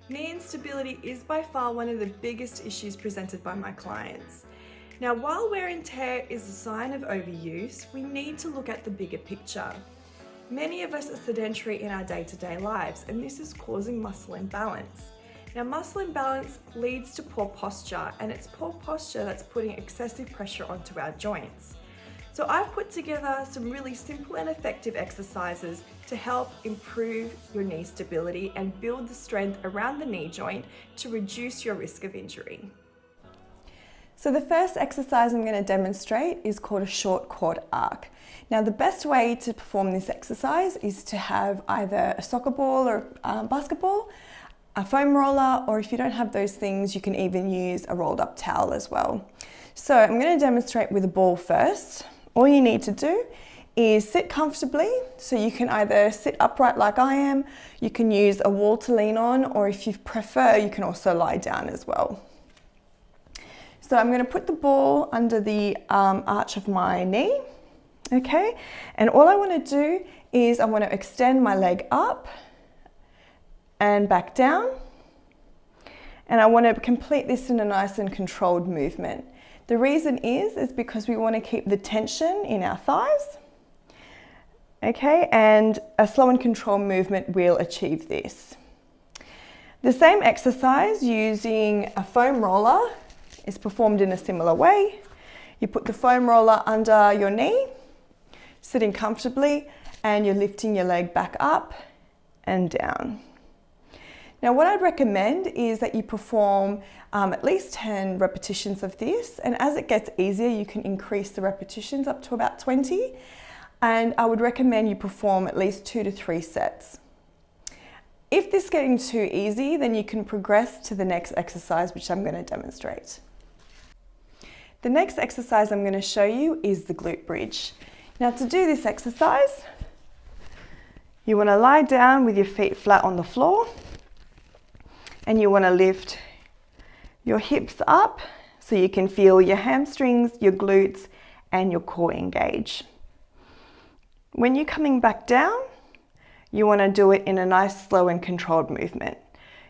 Knee instability is by far one of the biggest issues presented by my clients. Now, while wear and tear is a sign of overuse, we need to look at the bigger picture. Many of us are sedentary in our day-to-day lives, and this is causing muscle imbalance. Now, muscle imbalance leads to poor posture, and it's poor posture that's putting excessive pressure onto our joints. So I've put together some really simple and effective exercises to help improve your knee stability and build the strength around the knee joint to reduce your risk of injury. So the first exercise I'm going to demonstrate is called a short cord arc. Now the best way to perform this exercise is to have either a soccer ball or a basketball, a foam roller, or if you don't have those things, you can even use a rolled up towel as well. So I'm going to demonstrate with a ball first. All you need to do is sit comfortably, so you can either sit upright like I am, you can use a wall to lean on, or if you prefer, you can also lie down as well. So I'm going to put the ball under the arch of my knee, okay? And all I want to do is I want to extend my leg up and back down. And I want to complete this in a nice and controlled movement. The reason is because we want to keep the tension in our thighs, okay? And a slow and controlled movement will achieve this. The same exercise using a foam roller is performed in a similar way. You put the foam roller under your knee, sitting comfortably, and you're lifting your leg back up and down. Now what I'd recommend is that you perform at least 10 repetitions of this, and as it gets easier you can increase the repetitions up to about 20, and I would recommend you perform at least 2 to 3 sets. If this is getting too easy, then you can progress to the next exercise, which I'm going to demonstrate. The next exercise I'm going to show you is the glute bridge. Now to do this exercise, you want to lie down with your feet flat on the floor, and you want to lift your hips up so you can feel your hamstrings, your glutes, and your core engage. When you're coming back down, you want to do it in a nice, slow and controlled movement.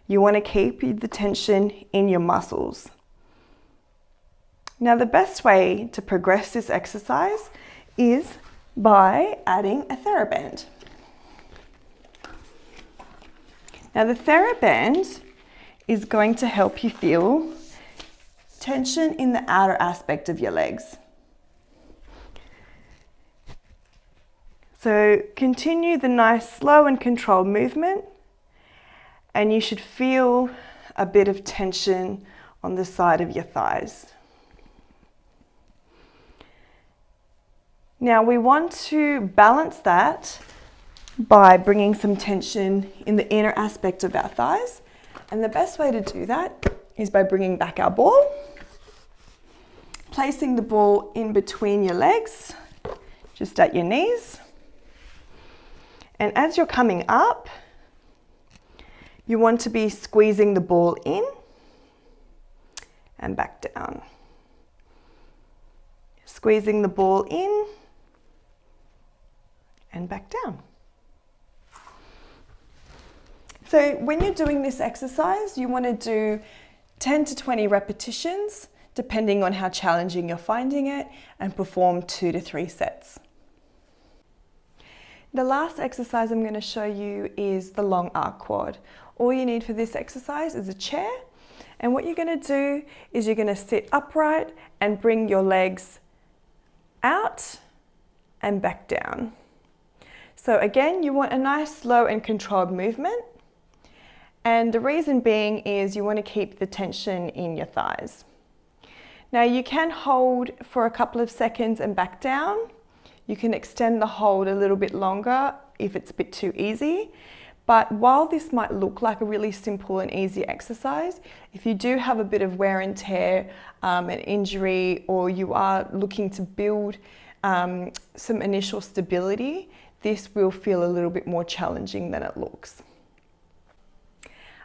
You want to keep the tension in your muscles. Now the best way to progress this exercise is by adding a TheraBand. Now the TheraBand is going to help you feel tension in the outer aspect of your legs. So continue the nice, slow and controlled movement, and you should feel a bit of tension on the side of your thighs. Now we want to balance that by bringing some tension in the inner aspect of our thighs. And the best way to do that is by bringing back our ball, placing the ball in between your legs, just at your knees. And as you're coming up, you want to be squeezing the ball in and back down. Squeezing the ball in and back down. So when you're doing this exercise, you want to do 10 to 20 repetitions, depending on how challenging you're finding it, and perform 2 to 3 sets. The last exercise I'm going to show you is the long arc quad. All you need for this exercise is a chair, and what you're going to do is you're going to sit upright and bring your legs out and back down. So again, you want a nice, slow and controlled movement. And the reason being is you want to keep the tension in your thighs. Now you can hold for a couple of seconds and back down. You can extend the hold a little bit longer if it's a bit too easy. But while this might look like a really simple and easy exercise, if you do have a bit of wear and tear, an injury, or you are looking to build some initial stability, this will feel a little bit more challenging than it looks.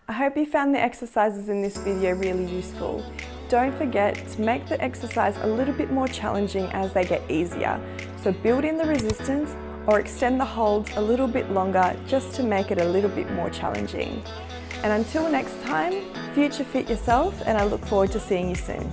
I hope you found the exercises in this video really useful. Don't forget to make the exercise a little bit more challenging as they get easier. So build in the resistance or extend the holds a little bit longer just to make it a little bit more challenging. And until next time, future fit yourself, and I look forward to seeing you soon.